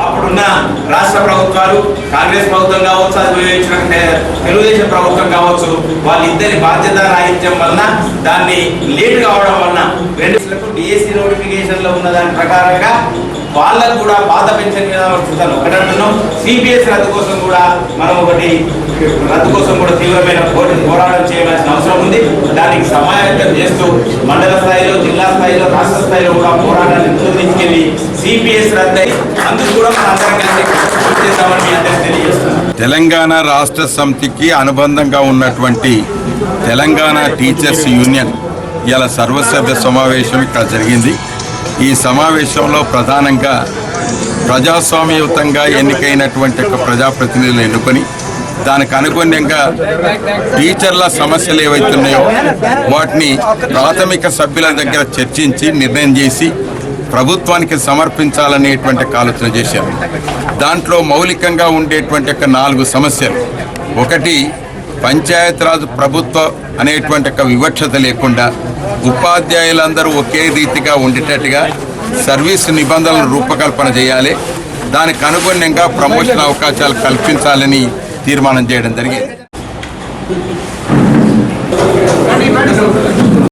అప్పుడున్న రాష్ట్ర ప్రభుత్వాలు కాంగ్రెస్ ప్రభుత్వం కావచ్చు, అది ఉపయోగించిన తెలుగుదేశం ప్రభుత్వం కావచ్చు, వాళ్ళిద్దరి బాధ్యత రాహిత్యం వలన దాన్ని లేట్ కావడం వలన డిఎస్సి నోటిఫికేషన్ లో ఉన్న దాని ప్రకారంగా వాళ్ళకు కూడా పాత పెన్షన్ మీద చూస్తాను ఒకటి అంటున్నాం. సిపిఎస్ రద్దు కోసం కూడా మనం రద్దు కోసం కూడా తీవ్రమైన పోరాటం చేయవలసిన అవసరం ఉంది. దానికి సమాయత్తం చేస్తూ మండల స్థాయిలో, జిల్లా స్థాయిలో, రాష్ట్ర స్థాయిలో కూడా పోరాటాన్ని ముందుకు తీసుకెళ్లి సిపిఎస్ రద్దు అయి అందుకు కూడా మన అందరం కలిసి కృషి చేద్దామని మీ అందరికీ తెలియజేస్తున్నాం. తెలంగాణ రాష్ట్ర సమితికి అనుబంధంగా ఉన్నటువంటి తెలంగాణ టీచర్స్ యూనియన్ ఇలా సర్వసభ్య సమావేశం ఇక్కడ జరిగింది. ఈ సమావేశంలో ప్రధానంగా ప్రజాస్వామ్యయుతంగా ఎన్నికైనటువంటి ఒక ప్రజాప్రతినిధులు ఎన్నుకొని దానికి అనుగుణంగా టీచర్ల సమస్యలు ఏవైతున్నాయో వాటిని ప్రాథమిక సభ్యుల దగ్గర చర్చించి నిర్ణయం చేసి ప్రభుత్వానికి సమర్పించాలనేటువంటి ఆలోచన చేశారు. దాంట్లో మౌలికంగా ఉండేటువంటి 4 సమస్యలు. ఒకటి, పంచాయతీరాజ్ ప్రభుత్వం అనేటువంటి వివక్షత లేకుండా ఉపాధ్యాయులందరూ ఒకే రీతిగా ఉండేటట్టుగా సర్వీసు నిబంధనలను రూపకల్పన చేయాలి. దానికి అనుగుణంగా ప్రమోషన్ అవకాశాలు కల్పించాలని తీర్మానం చేయడం జరిగింది.